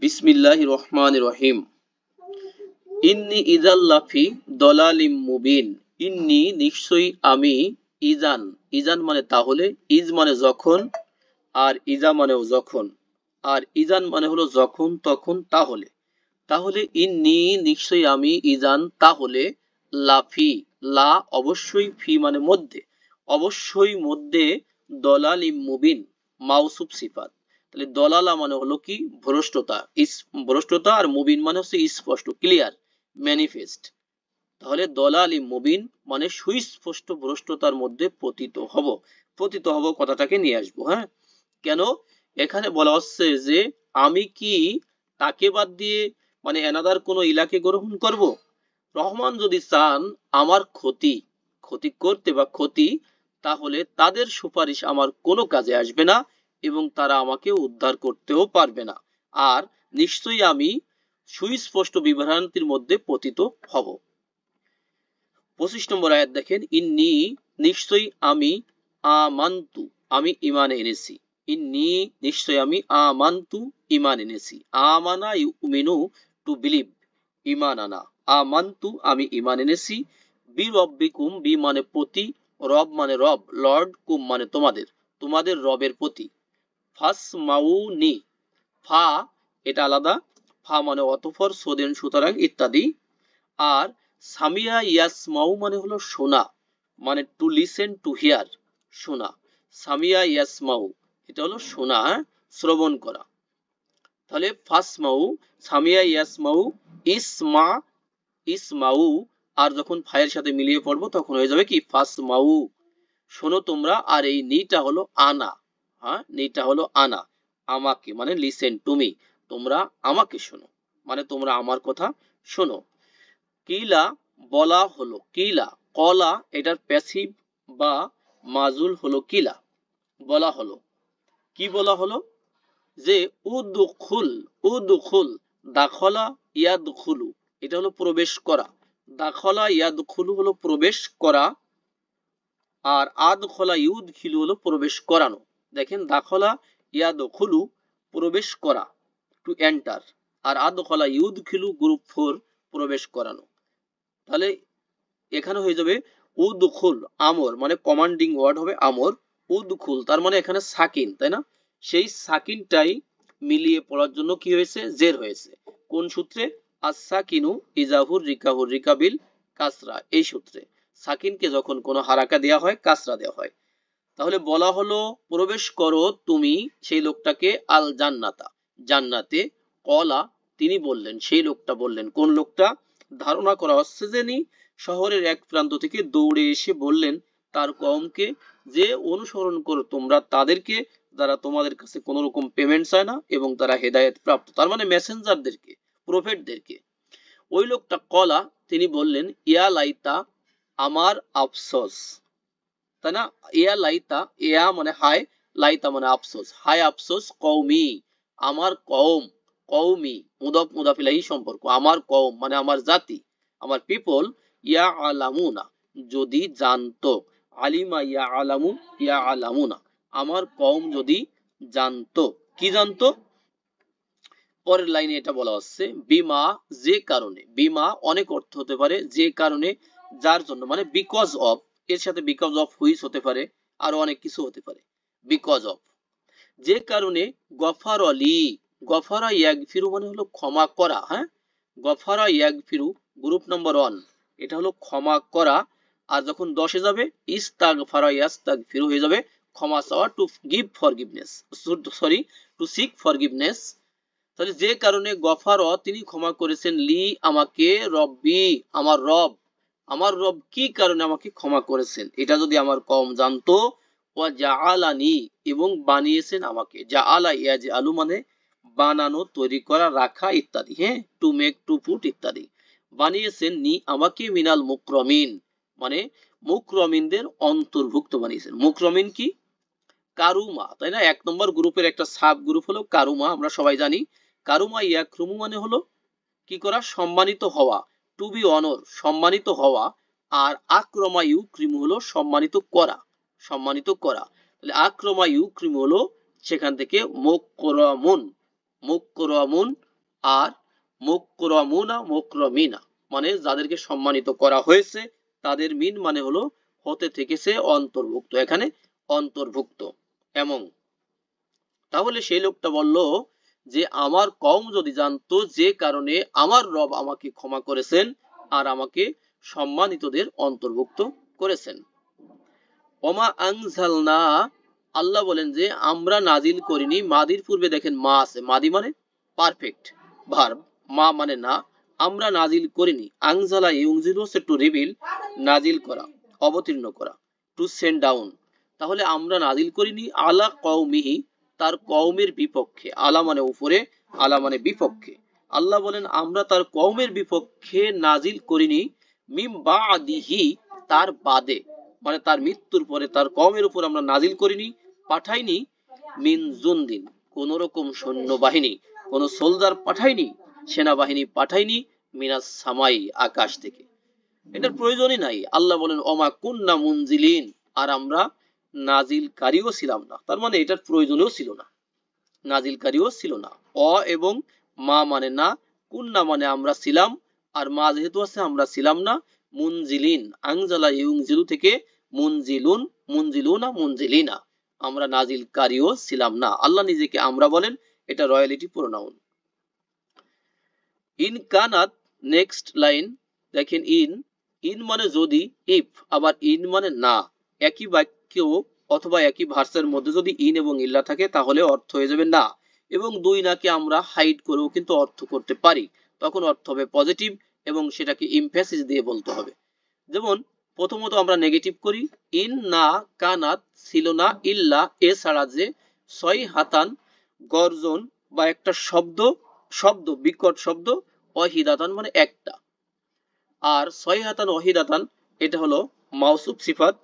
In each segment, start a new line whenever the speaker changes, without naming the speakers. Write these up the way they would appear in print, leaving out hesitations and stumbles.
বিসমিল্লাহির রহমানির রহিম। ইন্নি ইজাল লাফি দলালিম মুবিন। ইন্নি নিশ্চয়ই আমি, ইজান ইজান মানে তাহলে, ইজ মানে যখন, আর ইজা মানেও যখন, আর ইজান মানে হলো যখন তখন তাহলে। তাহলে ইন্নি নিশ্চয়ই আমি, ইজান তাহলে, লাফি লা অবশ্যই, ফি মানে মধ্যে, অবশ্যই মধ্যে, দলালিম মুবিন মাউসুফ সিফাত। তাহলে দলালা মানে হলো কি ভ্রষ্টতা, ভ্রষ্টতা, আর মুবিন মানে হচ্ছে স্পষ্ট, ক্লিয়ার, ম্যানিফেস্ট। তাহলে দলালি মুবিন মানে সুস্পষ্ট ভ্রষ্টতার মধ্যে পতিত হব। পতিত হব কথাটাকে নিয়ে আসবো। হ্যাঁ, কেন এখানে বলা হচ্ছে যে আমি কি তাকে বাদ দিয়ে মানে এনাদার কোন ইলাকে গ্রহণ করব? রহমান যদি চান আমার ক্ষতি ক্ষতি করতে বা ক্ষতি, তাহলে তাদের সুপারিশ আমার কোনো কাজে আসবে না এবং তারা আমাকে উদ্ধার করতেও পারবে না। আর নিশ্চয়ই আমি সুস্পষ্ট বিভ্রান্তির মধ্যে পতিত হব। 25 নম্বর আয়াত দেখেন, ইন্নি নিশ্চয়ই আমি, আমান্তু আমি ঈমান এনেছি। ইন্নি নিশ্চয়ই আমি, আমান্তু ঈমান এনেছি। আমানা ইউমিনু টু বিলিভ, ঈমান আনা। আমান্তু আমি ঈমান এনেছি। বি রব্বিকুম, বি মানে প্রতি, রব মানে রব, লর্ড, কুম মানে তোমাদের, তোমাদের রবের প্রতি। ফাসমাউনি, ফা এটা আলাদা, ফা মানে অতঃপর, সোদেন সুতরাং ইত্যাদি। আর সামিয়া ইয়াসমাউ মানে হলো শোনা, মানে টু লিসেন টু হিয়ার, শোনা। সামিয়া ইয়াসমাউ এটা হলো শোনা, শ্রবণ করা। তাহলে ফাসমাউ, সামিয়া ইয়াসমাউ, ইসমা ইসমাউ, আর যখন ফায়ের সাথে মিলিয়ে পড়বো তখন হয়ে যাবে কি ফাসমাউ, শোনো তোমরা। আর এই নিটা হলো আনা, হ্যাঁ নিটা হলো আনা, আমাকে মানে লিসেন টু মি, তোমরা আমাকে শোনো, মানে তোমরা আমার কথা শোনো। কিলা বলা হলো, কিলা কলা এটার প্যাসিভ বা মাজুল হলো কিলা, বলা হলো। কি বলা হলো? যে উদখুল, উদখুল, দাখলা ইয়াদখুলু এটা হলো প্রবেশ করা, দাখলা ইয়াদখুলু হলো প্রবেশ করা, আর আদখলা ইউদখিলু হলো প্রবেশ করানো। দেখেন দাখলা ইয়াদখুলু প্রবেশ করা, টু এন্টার, আর আদখলা ইউদখিলু গ্রুপ 4 প্রবেশ করানো। তাহলে এখানে হয়ে যাবে উদখুল, আমর মানে কমান্ডিং ওয়ার্ড হবে আমর। উদখুল তার মানে এখানে সাকিন, তাই না? সেই সাকিনটাই মিলিয়ে পড়ার জন্য কি হয়েছে, জের হয়েছে। কোন সূত্রে? আস-সাকিনু ইজাহুর রিকাহুর রিকাবিল কাসরা, এই সূত্রে সাকিনকে যখন কোনো হারাকা দেওয়া হয় কাসরা দেওয়া হয়। তাহলে বলা হলো প্রবেশ করো তুমি সেই লোকটাকে আল জান্নাতা, জান্নাতে। কলা তিনি বললেন, সেই লোকটা বললেন, কোন লোকটা? ধারণা করা হচ্ছে যে শহরের এক প্রান্ত থেকে দৌড়ে এসে বললেন তার কওমকে যে অনুসরণ করো তোমরা তাদেরকে যারা তোমাদের কাছে কোন রকম পেমেন্ট চায় না এবং তারা হেদায়েত প্রাপ্ত, তার মানে মেসেঞ্জারদেরকে, প্রফেটদেরকে। ওই লোকটা কলা তিনি বললেন, ইয়া লাইতা আমার আফসোস, তাই না? ইয়া লাইতা, ইয়া মানে হায়, লাইতা মানে আফসোস, হায় আফসোস কওমি আমার কওম, কওমি মুদাফ মুদাফ ইলাইহি সম্পর্ক, আমার কওম মানে আমার জাতি, আমার পিপল, ইয়া আলামুনা যদি জানতো, আলিমা ইয়া আলামু, ইয়া আলামুনা আমার কওম যদি জানতো। কি জানতো? পরের লাইনে এটা বলা হচ্ছে, বিমা যে কারণে, বিমা অনেক অর্থ হতে পারে, যে কারণে, যার জন্য মানে বিকজ অফ, এর সাথে বিকজ অফ হুইচ হতে পারে, আরো অনেক কিছু হতে পারে। বিকজ অফ, যে কারণে, গফার অলি, গফারা ইয়াগফিরু মানে হলো ক্ষমা করা। হ্যাঁ, গফারা ইয়াগফিরু গ্রুপ নম্বর 1, এটা হলো ক্ষমা করা। আর যখন 10 এ যাবে ইস্তাগফারা ইয়াস্তাগফিরু হয়ে যাবে ক্ষমা চাওয়া, to give forgiveness, sorry to seek forgiveness. তাহলে যে কারণে গফার তিনি ক্ষমা করেছেন, লি আমাকে, রব্বি আমার রব, আমার রব কি কারণে আমাকে ক্ষমা করেছেন এটা যদি আমার কওম জানতো। ওয়া জাআলানি এবং বানিয়েছেন আমাকে, জাআলা ইয়াজআলু মানে বানানো, তৈরি করা, রাখা ইত্যাদি। হ্যাঁ, টু মেক, টু পুট ইত্যাদি। বানিয়েছেন নি আমাকে, মিনাল মুকরমিন মানে মুকরমিনদের অন্তর্ভুক্ত বানিয়েছেন। মুকরমিন কি? কারুমা, তাই না? 1 নম্বর গ্রুপের একটা সাব গ্রুপ হলো কারুমা, আমরা সবাই জানি। কারুমা ইয়াকরুমু মানে হলো কি করা, সম্মানিত হওয়া, টু বি অনর সম্মানিত হওয়া। আর আক্রমা ইউক্রিমু হলো সম্মানিত করা, সম্মানিত করা। তাহলে আক্রমা ইউক্রিমু হলো সেখান থেকে মুকরামুন, মুকরামুন আর মুকরামুনা মুকরামিনা মানে যাদেরকে সম্মানিত করা হয়েছে তাদের মিন মানে হলো হতে থেকেছে অন্তর্ভুক্ত, এখানে অন্তর্ভুক্ত। এমন তাহলে সেই লোকটা বলল যে আমার কওম যদি জানতো যে কারণে আমার রব আমাকে ক্ষমা করেছেন আর আমাকে সম্মানিতদের অন্তর্ভুক্ত করেছেন। ওমা আনজালনা, আল্লাহ বলেন যে আমরা নাজিল করিনি। মাদির পূর্বে দেখেন মা আছে, মাদি মানে পারফেক্ট ভার্ব, মা মানে না। আমরা নাজিল করিনি। আনজালা ইউনজিলু হচ্ছে টু রিভিল, নাজিল করা, অবতীর্ণ করা, টু সেন্ড ডাউন। তাহলে আমরা নাজিল করিনি আলা কওমিহি, তার কওমের বিপক্ষে। আলা মানে উপরে, আলা মানে বিপক্ষে। আল্লাহ বলেন আমরা তার কওমের বিপক্ষে নাজিল করিনি মিম বাদিহি, তার বাদে মানে তার মৃত্যুর পরে তার কওমের উপর আমরা নাজিল করিনি, পাঠাইনি মিন জুনদিন, কোন রকম সৈন্যবাহিনী, কোন সোলজার পাঠাইনি, সেনাবাহিনী পাঠাইনি, মিনাস সামাই, আকাশ থেকে। এটার প্রয়োজনই নাই। আল্লাহ বলেন ওমা কুন্না মুনজিলিন, আর আমরা নাজিলকারীও ছিলাম না। তার মানে এটার প্রয়োজনও ছিল না, নাজিলকারীও ছিল না। অ এবং মা মানে না, কুন্না মানে আমরা ছিলাম, আর মা যেহেতু আছে আমরা ছিলাম না। মুনজিলিন, আংজালা ইউনজিলু থেকে মুনজিলুন, মুনজিলুনা মুনজিলিনা, আমরা নাজিলকারীও ছিলাম না। আল্লাহ নিজেকে আমরা বলেন, এটা রয়্যালিটি প্রোনাউন। ইন কানাত, নেক্সট লাইন দেখেন, ইন, ইন মানে যদি, ইফ আবার ইন মানে না। একই বাক্য অথবা একই ভার্সের মধ্যে যদি ইন এবং ইল্লা থাকে তাহলে অর্থ হয়ে যাবে না, এবং দুই নাকে আমরা হাইড করেও কিন্তু অর্থ করতে পারি, তখন অর্থ হবে পজিটিভ এবং সেটাকে ইমফ্যাসিস দিয়ে বলতে হবে। যেমন প্রথমত আমরা নেগেটিভ করি, ইন না কানাত ছিল না, ইল্লা এছাড়া যে, ছয় হাতান গর্জন বা একটা শব্দ, শব্দ বিকট শব্দ, অহিদাতান মানে একটা। আর ছয় হাতান অহিদাতান এটা হলো মাউসুফ সিফাত,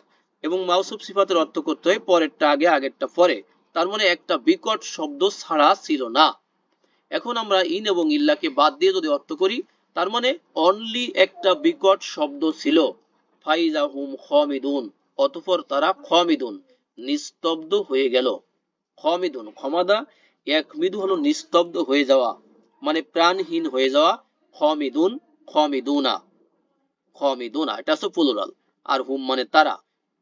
এবং মাউসুফ সিফাতের অর্থ করতে হয় পরেরটা আগে আগেরটা পরে, তার মানে একটা বিকট শব্দ ছাড়া ছিল না। এখন আমরা ইন এবং ইল্লাকে বাদ দিয়ে যদি অর্থ করি, তার মানে অনলি একটা বিকট শব্দ ছিল। ফাইজা হুম খামিদুন, অতঃপর তারা খামিদুন, নিস্তব্ধ হয়ে গেল। খামিদুন ক্ষমাদা, ইয়াকমিদু হলো নিস্তব্ধ হয়ে যাওয়া মানে প্রাণহীন হয়ে যাওয়া। খামিদুন, খামিদুনা, খামিদুনা এটা হচ্ছে প্লুরাল, আর হুম মানে তারা।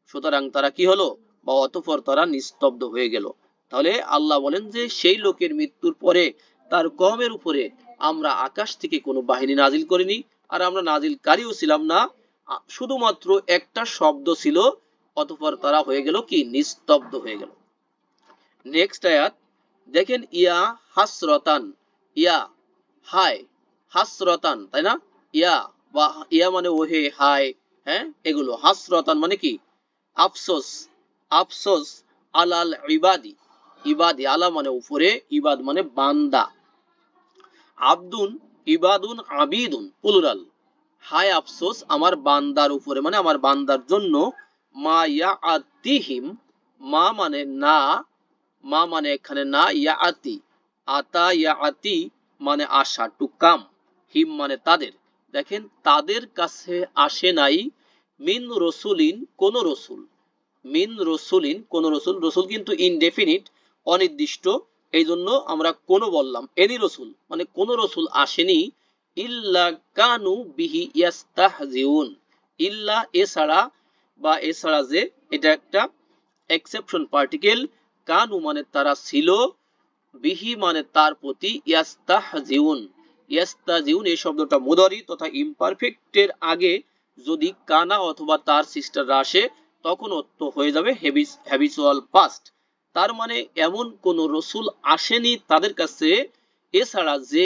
সুতরাং তারা কি হলো, বা অতঃপর তারা নিস্তব্ধ হয়ে গেল। তাহলে আল্লাহ বলেন যে সেই লোকের মৃত্যুর পরে তার কওমের উপরে আমরা আকাশ থেকে কোনো বাহিনী নাজিল করিনি, আর আমরা নাজিলকারীও ছিলাম না, শুধুমাত্র একটা শব্দ ছিল, অতঃপর তারা হয়ে গেল কি, নিস্তব্ধ হয়ে গেল। নেক্সট আয়াত দেখেন, ইয়া হাসরতান, ইয়া হায়, হাসরতান তাই না, ইয়া বা ইয়া মানে ওহে হায়, হ্যাঁ এগুলো। হাসরতান মানে কি, আফসোস, আফসোস, আলাল ইবাদি, ইবাদি আলা মানে উপরে, ইবাদ মানে বান্দা, আব্দুন ইবাদুন আবিদুন প্লুরাল। হায় আফসোস আমার বান্দার উপরে মানে আমার বান্দার জন্য। মা ইয়াতিহিম, মা মানে না, মা মানে এখানে না, ইয়াতি, আতা ইয়াতি মানে আশা, টু কাম, হিম মানে তাদের। দেখেন তাদের কাছে আসে নাই মিন রসুলিন কোন রসুল, মিন রসুলিন কোন রসুল, রসুল কিন্তু ইনডেফিনিট অনির্দিষ্ট, এই জন্য আমরা কোন বললাম, এনি রসুল মানে কোন রসুল আসেনি। ইল্লা কানু বিহি ইয়াস্তাহজিউন, ইল্লা এছাড়া বা এছাড়া যে, এটা একটা এক্সেপশন পার্টিকেল। কানু মানে তারা ছিল, বিহি মানে তার প্রতি, ইয়াস্তাহজিউন, ইয়াস্তাহজিউন এই শব্দটা মুদারি তথা ইমপারফেক্টের আগে যদি কানা অথবা তার সিস্টাররা আসে তখন অর্থ হয়ে যাবে হ্যাবিচুয়াল পাস্ট। তার মানে এমন কোন রসুল আসেনি তাদের কাছে এছাড়া যে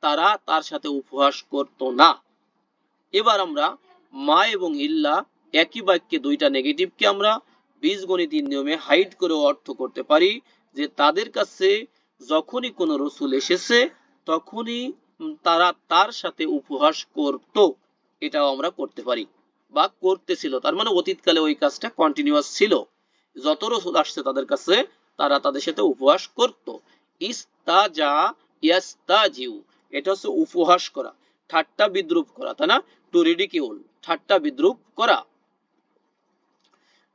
তারা তার সাথে উপহাস করত না। এবার আমরা মা এবং ইল্লা একই বাক্যে দুইটা নেগেটিভকে আমরা বীজগণিতের নিয়মে হাইড করে অর্থ করতে পারি, যে তাদের কাছে যখনই কোনো রসুল এসেছে তখনই তারা তার সাথে উপহাস করত, এটাও আমরা করতে পারি বা করতেছিল। তার মানে অতীতকালে ওই কাজটা কন্টিনিউয়াস ছিল, যত রসুল আসছে তাদের কাছে তারা তাদের সাথে উপহাস করত। ইস্তাজা ইয়াস্তাজিউ এটা হচ্ছে উপহাস করা, ঠাট্টা বিদ্রুপ করা, তাই না, টু রিডিকিউল, ঠাট্টা বিদ্রুপ করা।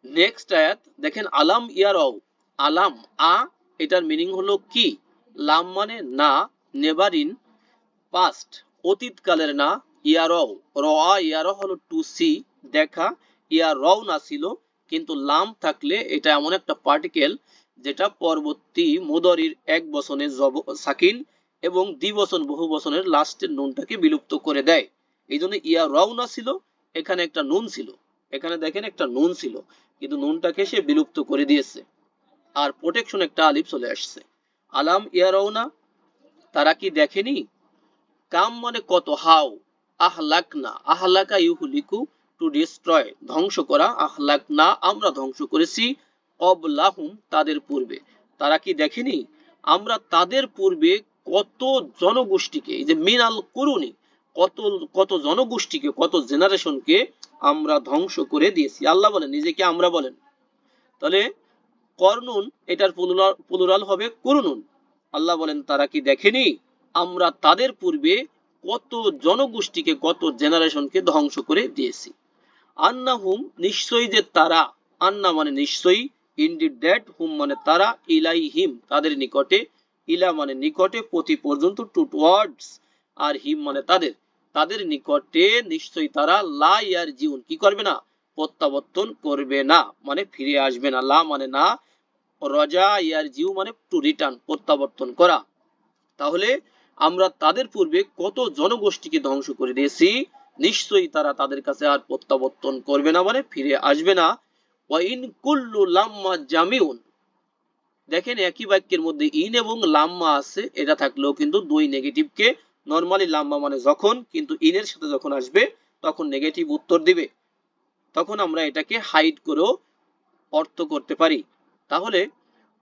নেক্সট আয়াত দেখেন, আলাম ইয়ারাও, আলাম আ এটার মিনিং হলো কি, লাম মানে না, নেভারিন পাস্ট অতীতকালের না, ইয়ারও ইয়ারও হলো টু সি দেখা, ইয়ারও না ছিল, কিন্তু লাম থাকলে এটা এমন একটা পার্টিকেল যেটা পরবর্তী মুদরির এক বচনের সাকিন এবং দ্বিবচন বহু বচনের লাস্টের নুনটাকে বিলুপ্ত করে দেয়। এই জন্য ইয়ারও না ছিল, এখানে একটা নুন ছিল, এখানে দেখেন একটা নুন ছিল, কিন্তু নুনটাকে সে বিলুপ্ত করে দিয়েছে, আর প্রোটেকশন একটা আলিফ চলে আসছে। আলাম ইয়ারাউনা, তারা কি দেখেনি, কাম মানে কত, হাউ, আহলাকনা, আহলাকা ইউহলিকু টু ডিস্ট্রয় ধ্বংস করা, আহলাকনা আমরা ধ্বংস করেছি, কবলাহুম তাদের পূর্বে, তারা কি দেখেনি আমরা তাদের পূর্বে কত জনগোষ্ঠীকে, এই যে মিনাল কুরুনি, কত কত জনগোষ্ঠীকে, কত জেনারেশনকে আমরা ধ্বংস করে দিয়েছি। আল্লাহ বলেন, নিজেকে আমরা বলেন। তাহলে কর্নুন এটার প্লুরাল হবে কুরুনুন। আল্লাহ বলেন তারা কি দেখেনি আমরা তাদের পূর্বে কত জনগোষ্ঠীকে, কত জেনারেশনকে ধ্বংস করে দিয়েছি। আন্নাহুম নিশ্চয়ই যে তারা, আন্না মানে নিশ্চয়ই, ইনডিড দ্যাট, হুম মানে তারা, ইলাইহিম তাদের নিকটে, ইলা মানে নিকটে, প্রতি পর্যন্ত, টু টুয়ার্ডস, আর হিম মানে তাদের, তাদের নিকটে নিশ্চয়ই তারা, লা ইয়ারজিউন কি করবে না, প্রত্যাবর্তন করবে না, মানে ফিরে আসবে না, লা মানে না, রজা ইয়ারজিউ মানে টু রিটার্ন প্রত্যাবর্তন করা। তাহলে আমরা তাদের পূর্বে কত জনগোষ্ঠীকে ধ্বংস করে দিয়েছি, নিশ্চয়ই তারা তাদের কাছে আর প্রত্যাবর্তন করবে না, মানে ফিরে আসবে না। ওয়াইন কুল্লু লাম্মা জামিউন, দেখেন একই বাক্যের মধ্যে ইন এবং লাম্মা আছে, এটা থাকলেও কিন্তু দুই নেগেটিভকে, নরমালি লাম্মা মানে যখন, কিন্তু ইনের সাথে যখন আসবে তখন নেগেটিভ উত্তর দিবে, তখন আমরা এটাকে হাইড করেও অর্থ করতে পারি। তাহলে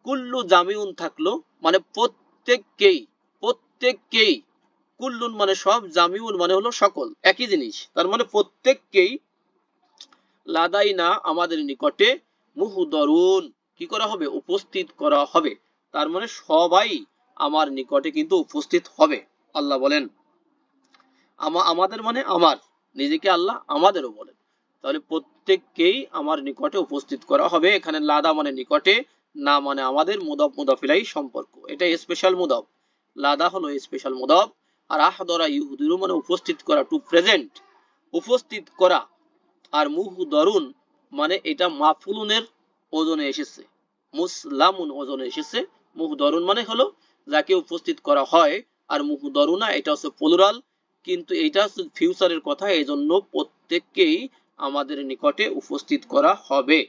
কুল্লু জামিউন থাকলো মানে প্রত্যেককেই, প্রত্যেককেই, কুল্লুন মানে সব, জামিউন মানে হলো সকল, একই জিনিস, তার মানে প্রত্যেককেই, লাদাইনা আমাদের নিকটে, মুহদরুন কি করা হবে, উপস্থিত করা হবে, তার মানে সবাই আমার নিকটে কিন্তু উপস্থিত হবে। আল্লাহ বলেন আমাদের মানে আমার, নিজেকে আল্লাহ আমাদেরও বলেন, তাহলে প্রত্যেককেই আমার নিকটে উপস্থিত করা হবে। এখানে লাদা মানে নিকটে, না মানে আমাদের, মুদাফ মুদাফিলাই সম্পর্ক, এটা স্পেশাল মুদাফ, লাদা হলো স্পেশাল মুদাফ, আর আহদরা ইউহদিরু মানে উপস্থিত করা, টু প্রেজেন্ট উপস্থিত করা, আর মুহদরুন মানে এটা মাফুলুনের ওজনে এসেছে, মুসলামুন ওজনে এসেছে, মুহদরুন মানে হলো যাকে উপস্থিত করা হয়, আর মুহদরুনা এটা হচ্ছে প্লুরাল, কিন্তু এটা হচ্ছে ফিউচারের কথা, এই জন্য প্রত্যেককেই আমাদের নিকটে উপস্থিত করা হবে।